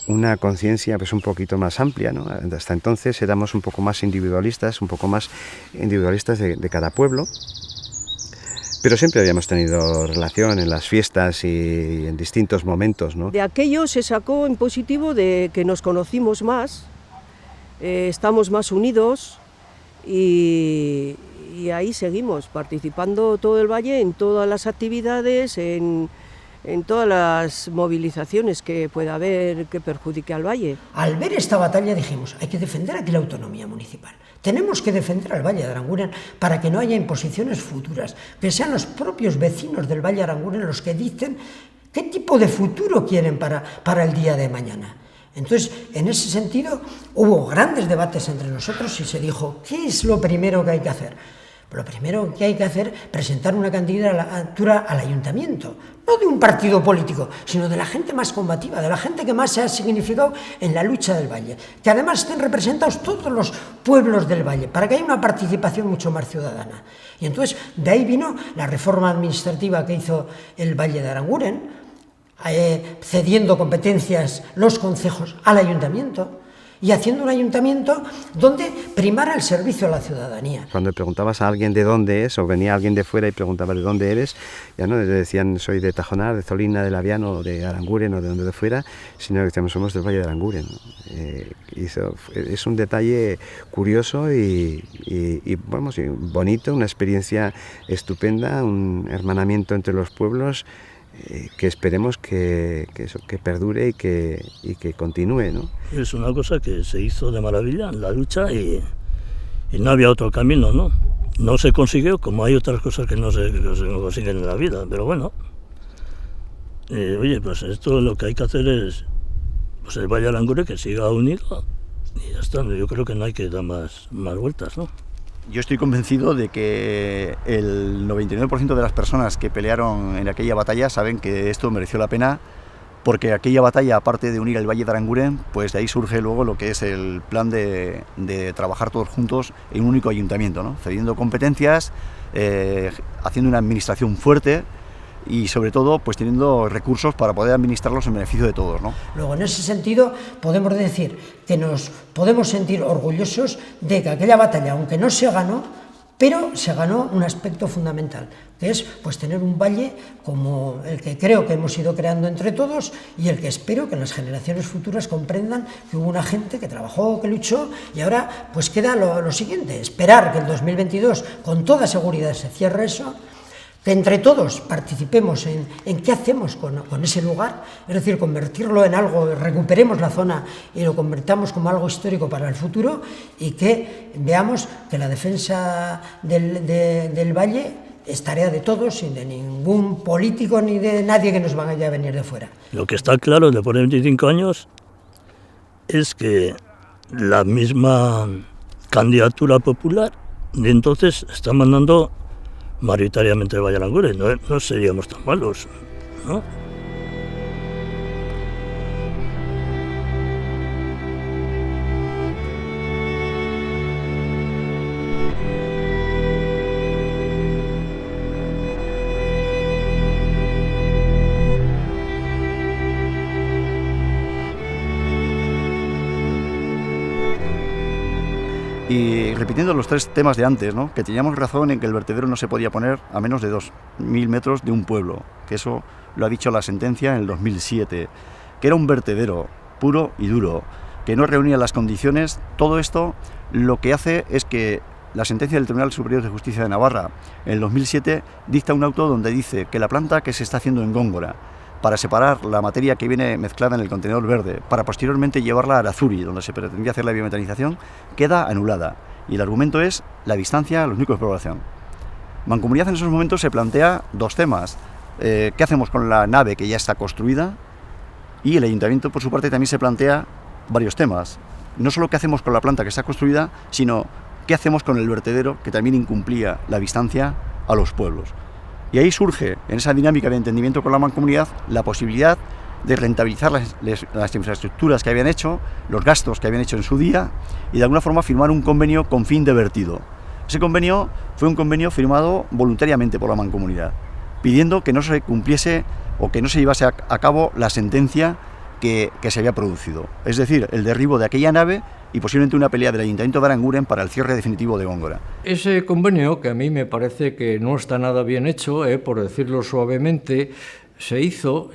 una conciencia pues un poquito más amplia, ¿no? Hasta entonces éramos un poco más individualistas de cada pueblo, pero siempre habíamos tenido relación en las fiestas y en distintos momentos, ¿no? De aquello se sacó en positivo de que nos conocimos más, estamos más unidos y ahí seguimos participando todo el valle en todas las actividades, en todas las movilizaciones que pueda haber que perjudique al valle. Al ver esta batalla dijimos, hay que defender aquí la autonomía municipal. Tenemos que defender al Valle de Aranguren para que no haya imposiciones futuras, que sean los propios vecinos del Valle de Aranguren los que dicen qué tipo de futuro quieren para el día de mañana. Entonces, en ese sentido, hubo grandes debates entre nosotros y se dijo, ¿qué es lo primero que hay que hacer? Lo primero que hay que hacer es presentar una candidatura al ayuntamiento, no de un partido político, sino de la gente más combativa, de la gente que más se ha significado en la lucha del valle, que además estén representados todos los pueblos del valle, para que haya una participación mucho más ciudadana. Y entonces de ahí vino la reforma administrativa que hizo el Valle de Aranguren, cediendo competencias los concejos al ayuntamiento, y haciendo un ayuntamiento donde primara el servicio a la ciudadanía. Cuando preguntabas a alguien de dónde es, o venía alguien de fuera y preguntaba de dónde eres, ya no le decían soy de Tajonar, de Zolina, de Laviano, de Aranguren o de donde fuera, sino que decíamos somos del Valle de Aranguren. Es un detalle curioso y bonito, una experiencia estupenda, un hermanamiento entre los pueblos, que esperemos que perdure y que continúe, ¿no? Es una cosa que se hizo de maravilla en la lucha y no había otro camino, ¿no? No se consiguió, como hay otras cosas que no se consiguen en la vida, pero bueno. Oye, pues esto lo que hay que hacer es pues el Valle de Aranguren que siga unido y ya está. Yo creo que no hay que dar más vueltas, ¿no? Yo estoy convencido de que el 99% de las personas que pelearon en aquella batalla saben que esto mereció la pena, porque aquella batalla, aparte de unir el Valle de Aranguren, pues de ahí surge luego lo que es el plan de trabajar todos juntos en un único ayuntamiento, ¿no? Cediendo competencias, haciendo una administración fuerte y sobre todo pues teniendo recursos para poder administrarlos en beneficio de todos, ¿no? Luego, en ese sentido, podemos decir que nos podemos sentir orgullosos de que aquella batalla, aunque no se ganó, pero se ganó un aspecto fundamental, que es pues tener un valle como el que creo que hemos ido creando entre todos y el que espero que las generaciones futuras comprendan que hubo una gente que trabajó, que luchó, y ahora pues queda lo siguiente, esperar que el 2022 con toda seguridad se cierre eso, que entre todos participemos en qué hacemos con ese lugar, es decir, convertirlo en algo, recuperemos la zona y lo convertamos como algo histórico para el futuro, y que veamos que la defensa del valle es tarea de todos y de ningún político ni de nadie que nos vaya a venir de fuera. Lo que está claro después de 25 años es que la misma candidatura popular de entonces está mandando mayoritariamente el Valle de Aranguren. No seríamos tan malos, ¿no? Y repitiendo los tres temas de antes, ¿no? Que teníamos razón en que el vertedero no se podía poner a menos de 2.000 metros de un pueblo, que eso lo ha dicho la sentencia en el 2007, que era un vertedero puro y duro, que no reunía las condiciones. Todo esto lo que hace es que la sentencia del Tribunal Superior de Justicia de Navarra en el 2007 dicta un auto donde dice que la planta que se está haciendo en Góngora para separar la materia que viene mezclada en el contenedor verde, para posteriormente llevarla a Arazuri, donde se pretendía hacer la biometanización, queda anulada. Y el argumento es la distancia a los núcleos de población. Mancomunidad en esos momentos se plantea dos temas. ¿Qué hacemos con la nave que ya está construida? Y el ayuntamiento, por su parte, también se plantea varios temas. No solo qué hacemos con la planta que está construida, sino qué hacemos con el vertedero, que también incumplía la distancia a los pueblos. Y ahí surge, en esa dinámica de entendimiento con la mancomunidad, la posibilidad de rentabilizar las infraestructuras que habían hecho, los gastos que habían hecho en su día, y de alguna forma firmar un convenio con fin de vertido. Ese convenio fue un convenio firmado voluntariamente por la mancomunidad, pidiendo que no se cumpliese o que no se llevase a cabo la sentencia que se había producido. Es decir, el derribo de aquella nave y posiblemente una pelea del Ayuntamiento de Aranguren para el cierre definitivo de Góngora. Ese convenio, que a mí me parece que no está nada bien hecho, por decirlo suavemente, se hizo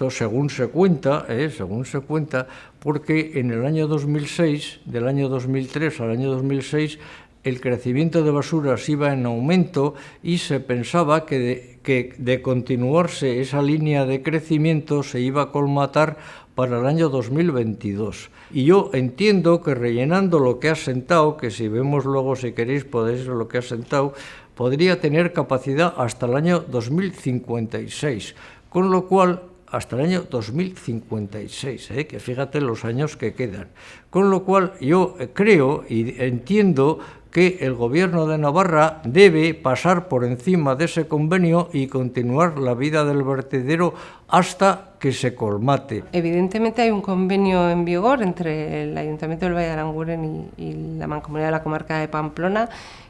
según se cuenta, porque en el año 2006, del año 2003 al año 2006, el crecimiento de basuras iba en aumento y se pensaba que de continuarse esa línea de crecimiento se iba a colmatar para el año 2022. Y yo entiendo que rellenando lo que ha sentado, que si vemos luego, si queréis, podéis ver lo que ha sentado, podría tener capacidad hasta el año 2056, con lo cual hasta el año 2056, que fíjate los años que quedan. Con lo cual yo creo y entiendo que el Gobierno de Navarra debe pasar por encima de ese convenio y continuar la vida del vertedero hasta que se colmate. Evidentemente hay un convenio en vigor entre el Ayuntamiento del Valle de Aranguren y la Mancomunidad de la Comarca de Pamplona,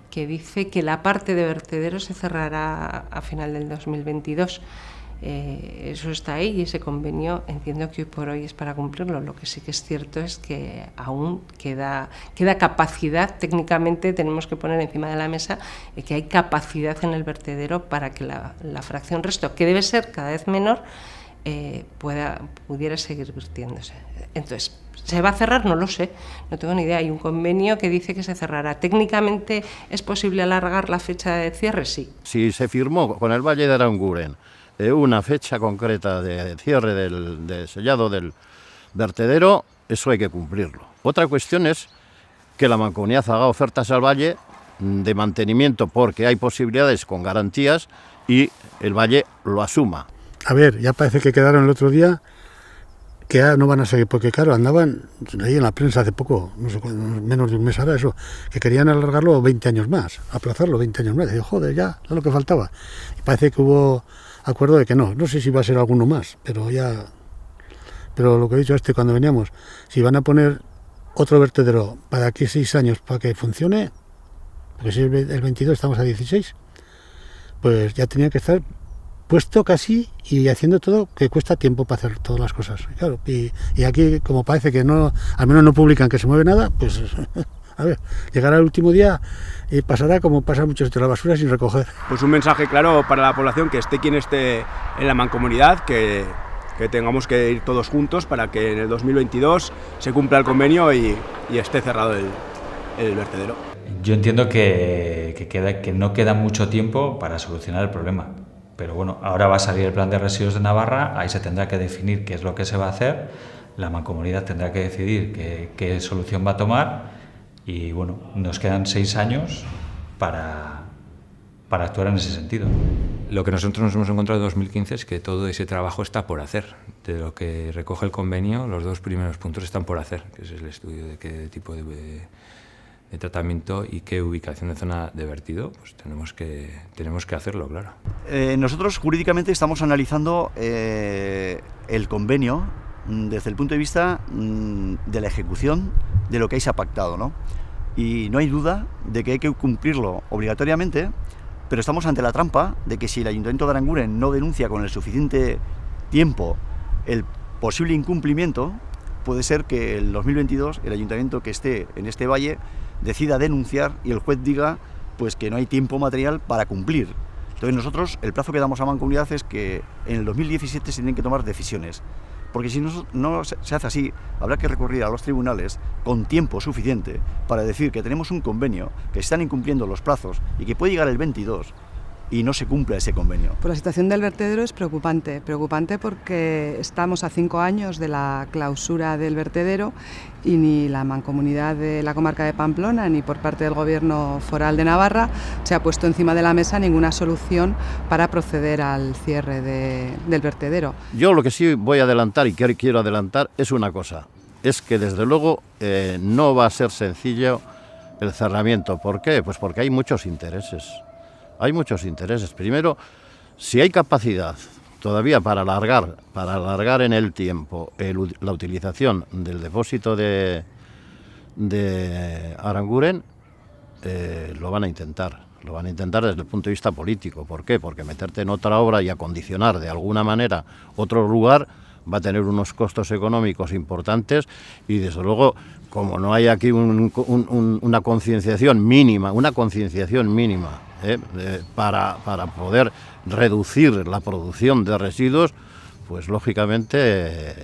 que dice que la parte de vertedero se cerrará a final del 2022. Eso está ahí y ese convenio entiendo que hoy por hoy es para cumplirlo. Lo que sí que es cierto es que aún queda capacidad, técnicamente tenemos que poner encima de la mesa que hay capacidad en el vertedero para que la fracción resto, que debe ser cada vez menor, pudiera seguir vertiéndose. Entonces, ¿se va a cerrar? No lo sé, no tengo ni idea. Hay un convenio que dice que se cerrará. ¿Técnicamente es posible alargar la fecha de cierre? Sí. Si se firmó con el Valle de Aranguren una fecha concreta de cierre de sellado del vertedero, eso hay que cumplirlo. Otra cuestión es que la mancomunidad haga ofertas al Valle de mantenimiento porque hay posibilidades con garantías y el Valle lo asuma. A ver, ya parece que quedaron el otro día que ya no van a seguir, porque claro, andaban ahí en la prensa hace poco, no sé, menos de un mes ahora eso, que querían alargarlo 20 años más, aplazarlo 20 años más. Y digo, joder, ya, es lo que faltaba. Y parece que hubo acuerdo de que no sé si va a ser alguno más, pero lo que he dicho cuando veníamos, si van a poner otro vertedero para aquí 6 años para que funcione, porque si el 22 estamos a 16, pues ya tenía que estar puesto casi y haciendo todo, que cuesta tiempo para hacer todas las cosas. Y claro, y aquí como parece que no, al menos no publican que se mueve nada, pues a ver, llegará el último día y pasará como pasa mucho de la basura sin recoger. Pues un mensaje claro para la población, que esté quien esté en la mancomunidad, que tengamos que ir todos juntos para que en el 2022 se cumpla el convenio y esté cerrado el vertedero. Yo entiendo que no queda mucho tiempo para solucionar el problema. Pero bueno, ahora va a salir el plan de residuos de Navarra, ahí se tendrá que definir qué es lo que se va a hacer, la mancomunidad tendrá que decidir qué solución va a tomar y bueno, nos quedan 6 años para actuar en ese sentido. Lo que nosotros nos hemos encontrado en 2015 es que todo ese trabajo está por hacer. De lo que recoge el convenio, los 2 primeros puntos están por hacer, que es el estudio de qué tipo de tratamiento y qué ubicación de zona de vertido, pues tenemos que hacerlo, claro. Nosotros jurídicamente estamos analizando el convenio desde el punto de vista de la ejecución de lo que ahí se ha pactado, ¿no? Y no hay duda de que hay que cumplirlo obligatoriamente, pero estamos ante la trampa de que si el Ayuntamiento de Aranguren no denuncia con el suficiente tiempo el posible incumplimiento, puede ser que el 2022 el Ayuntamiento que esté en este valle decida denunciar y el juez diga pues que no hay tiempo material para cumplir. Entonces nosotros el plazo que damos a Mancomunidad es que en el 2017 se tienen que tomar decisiones, porque si no se hace así, habrá que recurrir a los tribunales con tiempo suficiente para decir que tenemos un convenio, que están incumpliendo los plazos y que puede llegar el 22 y no se cumpla ese convenio. Pues la situación del vertedero es preocupante porque estamos a 5 años de la clausura del vertedero y ni la mancomunidad de la comarca de Pamplona ni por parte del gobierno foral de Navarra se ha puesto encima de la mesa ninguna solución para proceder al cierre del vertedero. Yo lo que sí voy a adelantar y quiero adelantar es una cosa, es que desde luego no va a ser sencillo el cerramiento. ¿Por qué? Pues porque hay muchos intereses. Hay muchos intereses. Primero, si hay capacidad todavía para alargar en el tiempo la utilización del depósito de Aranguren, lo van a intentar. Lo van a intentar desde el punto de vista político. ¿Por qué? Porque meterte en otra obra y acondicionar de alguna manera otro lugar va a tener unos costos económicos importantes y desde luego, como no hay aquí una concienciación mínima, para poder reducir la producción de residuos, pues lógicamente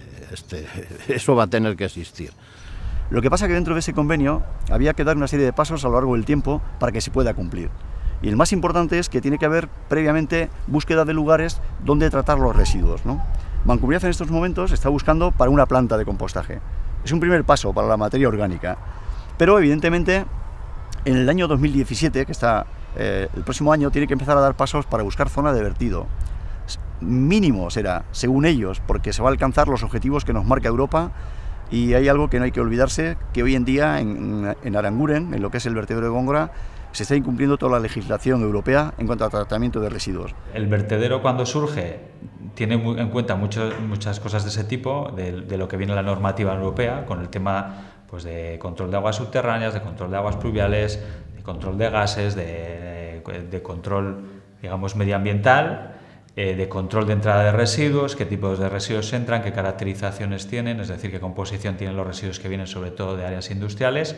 eso va a tener que existir. Lo que pasa es que dentro de ese convenio había que dar una serie de pasos a lo largo del tiempo para que se pueda cumplir. Y el más importante es que tiene que haber previamente búsqueda de lugares donde tratar los residuos, ¿no? Mancomunidad en estos momentos está buscando para una planta de compostaje. Es un primer paso para la materia orgánica, pero evidentemente en el año 2017, que está el próximo año, tiene que empezar a dar pasos para buscar zona de vertido. Mínimo será, según ellos, porque se va a alcanzar los objetivos que nos marca Europa. Y hay algo que no hay que olvidarse, que hoy en día en Aranguren, en lo que es el vertedero de Góngora, se está incumpliendo toda la legislación europea en cuanto a tratamiento de residuos. El vertedero, cuando surge, tiene en cuenta muchas cosas de ese tipo, de lo que viene la normativa europea, con el tema pues, de control de aguas subterráneas, de control de aguas pluviales, de control de gases, de control, digamos, medioambiental, de control de entrada de residuos, qué tipos de residuos entran, qué caracterizaciones tienen, es decir, qué composición tienen los residuos que vienen sobre todo de áreas industriales,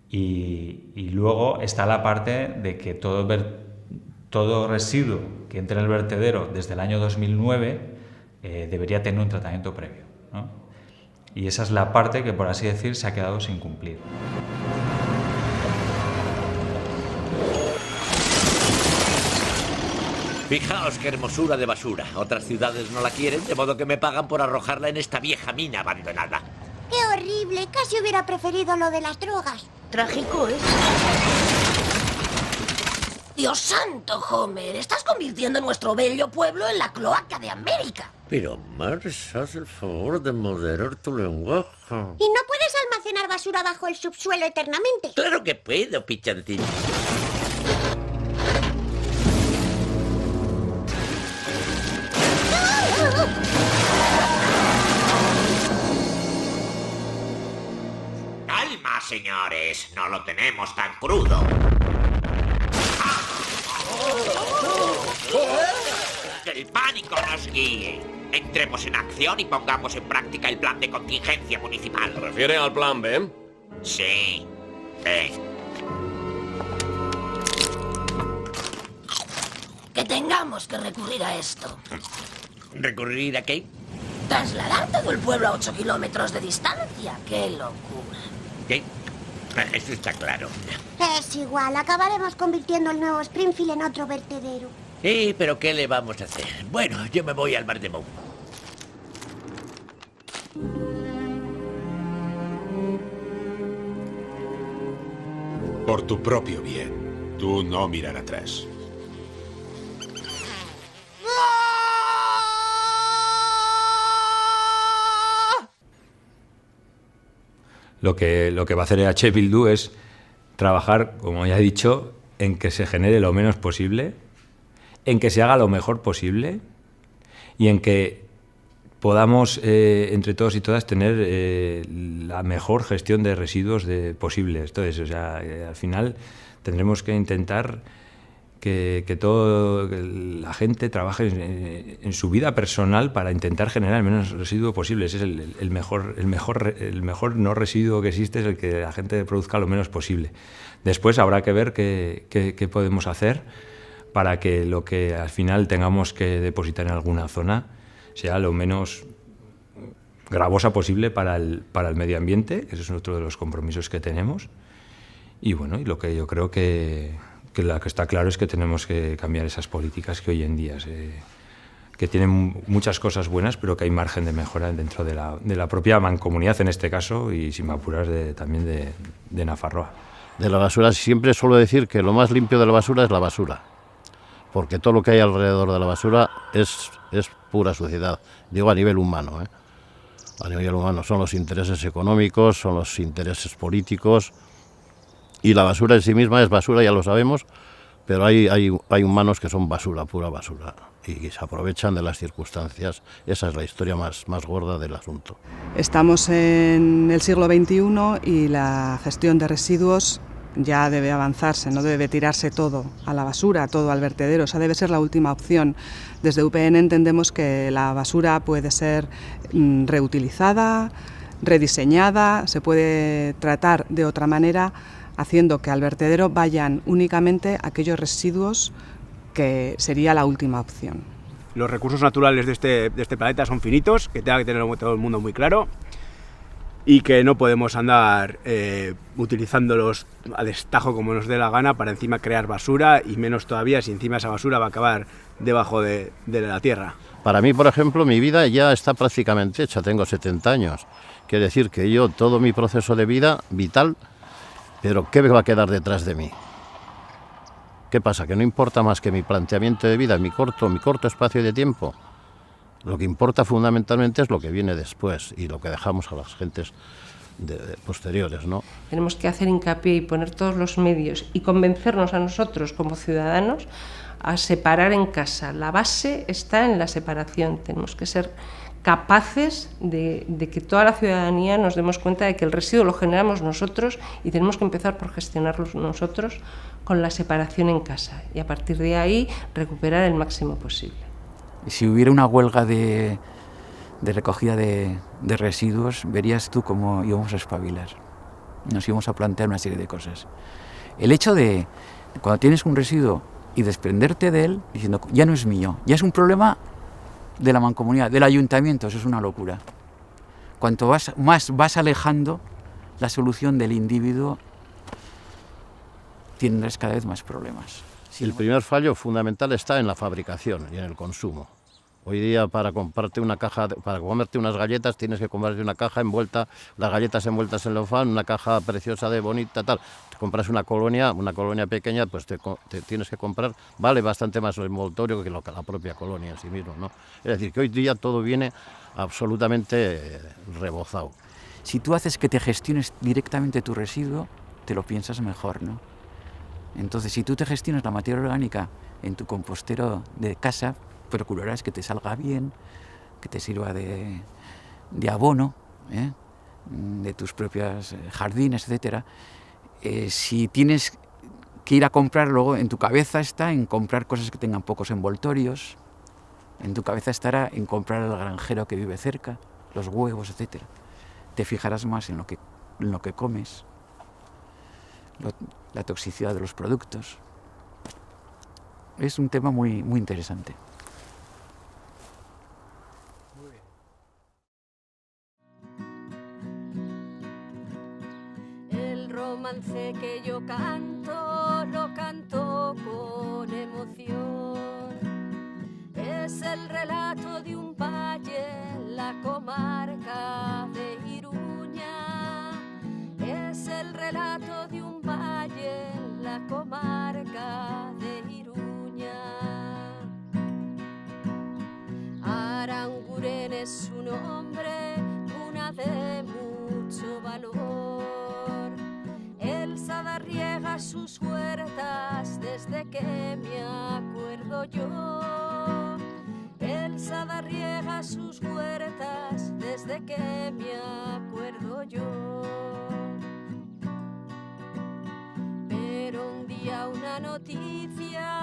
y luego está la parte de que todo residuo que entre en el vertedero desde el año 2009 debería tener un tratamiento previo, ¿no? Y esa es la parte que, por así decir, se ha quedado sin cumplir. Fijaos qué hermosura de basura. Otras ciudades no la quieren, de modo que me pagan por arrojarla en esta vieja mina abandonada. ¡Qué horrible! Casi hubiera preferido lo de las drogas. Trágico, ¿eh? Dios santo, Homer. Estás convirtiendo nuestro bello pueblo en la cloaca de América. Pero, Mars, haz el favor de moderar tu lenguaje. ¿Y no puedes almacenar basura bajo el subsuelo eternamente? Claro que puedo, pichancito. Calma, señores. No lo tenemos tan crudo. Que el pánico nos guíe. Entremos en acción y pongamos en práctica el plan de contingencia municipal. ¿Se refiere al plan B? Sí. B. Que tengamos que recurrir a esto. ¿Recurrir a qué? Trasladar todo el pueblo a 8 kilómetros de distancia. ¡Qué locura! ¿Qué? Eso está claro. Es igual, acabaremos convirtiendo el nuevo Springfield en otro vertedero. Sí, pero ¿qué le vamos a hacer? Bueno, yo me voy al bar de Moe. Por tu propio bien, tú no mirar atrás. Lo que va a hacer EH Bildu es trabajar, como ya he dicho, en que se genere lo menos posible, en que se haga lo mejor posible y en que podamos, entre todos y todas, tener la mejor gestión de residuos posible. Entonces, o sea, al final tendremos que intentar que la gente trabaje en su vida personal para intentar generar el menos residuo posible. Ese es el mejor no residuo que existe, es el que la gente produzca lo menos posible. Después habrá que ver qué podemos hacer para que lo que al final tengamos que depositar en alguna zona sea lo menos gravosa posible para el medio ambiente, que ese es otro de los compromisos que tenemos. Y bueno, y lo que yo creo que lo que está claro es que tenemos que cambiar esas políticas que hoy en día que tienen muchas cosas buenas, pero que hay margen de mejora dentro de la propia mancomunidad, en este caso, y si me apuras, también de Nafarroa. De la basura siempre suelo decir que lo más limpio de la basura es la basura, porque todo lo que hay alrededor de la basura es pura suciedad, digo a nivel humano, ¿eh? A nivel humano son los intereses económicos, son los intereses políticos, y la basura en sí misma es basura, ya lo sabemos, pero hay humanos que son basura, pura basura, y se aprovechan de las circunstancias. Esa es la historia más gorda del asunto. Estamos en el siglo XXI y la gestión de residuos ya debe avanzarse, no debe tirarse todo a la basura, todo al vertedero, esa debe ser la última opción. Desde UPN entendemos que la basura puede ser reutilizada, rediseñada, se puede tratar de otra manera, haciendo que al vertedero vayan únicamente aquellos residuos que sería la última opción. Los recursos naturales de este planeta son finitos, que tenga que tenerlo todo el mundo muy claro, y que no podemos andar utilizándolos a destajo como nos dé la gana para encima crear basura, y menos todavía si encima esa basura va a acabar debajo de la tierra. Para mí, por ejemplo, mi vida ya está prácticamente hecha, tengo 70 años. Quiere decir que yo, todo mi proceso de vida vital, pero ¿qué me va a quedar detrás de mí? ¿Qué pasa? ¿Que no importa más que mi planteamiento de vida, mi corto espacio de tiempo? Lo que importa fundamentalmente es lo que viene después y lo que dejamos a las gentes posteriores, ¿no? Tenemos que hacer hincapié y poner todos los medios y convencernos a nosotros como ciudadanos a separar en casa. La base está en la separación. Tenemos que ser capaces de que toda la ciudadanía nos demos cuenta de que el residuo lo generamos nosotros y tenemos que empezar por gestionarlo nosotros con la separación en casa y a partir de ahí recuperar el máximo posible. Si hubiera una huelga de recogida de residuos, verías tú cómo íbamos a espabilar. Nos íbamos a plantear una serie de cosas. El hecho de, cuando tienes un residuo y desprenderte de él, diciendo, ya no es mío, ya es un problema de la mancomunidad, del ayuntamiento, eso es una locura. Cuanto más vas alejando la solución del individuo, tendrás cada vez más problemas. El primer fallo fundamental está en la fabricación y en el consumo. Hoy día para comprarte una caja, para comerte unas galletas tienes que comprarte una caja envuelta, las galletas envueltas en celofán, una caja preciosa de bonita, tal. Te compras una colonia pequeña, pues te tienes que comprar, vale bastante más el envoltorio que la propia colonia en sí mismo, ¿no? Es decir, que hoy día todo viene absolutamente rebozado. Si tú haces que te gestiones directamente tu residuo, te lo piensas mejor, ¿no? Entonces, si tú te gestionas la materia orgánica en tu compostero de casa, procurarás que te salga bien, que te sirva de abono, de tus propios jardines, etc. Si tienes que ir a comprar, luego en tu cabeza está en comprar cosas que tengan pocos envoltorios, en tu cabeza estará en comprar al granjero que vive cerca, los huevos, etc. Te fijarás más en lo que comes, la toxicidad de los productos. Es un tema muy, muy interesante. El romance que yo canto, lo canto con emoción. Es el relato de un valle en la comarca de Iruña. Es el relato de un valle en la comarca de Iruña. Aranguren es su nombre, cuna de mucho valor. El Sadar riega sus huertas desde que me acuerdo yo. El Sadar riega sus huertas desde que me acuerdo yo. Pero un día una noticia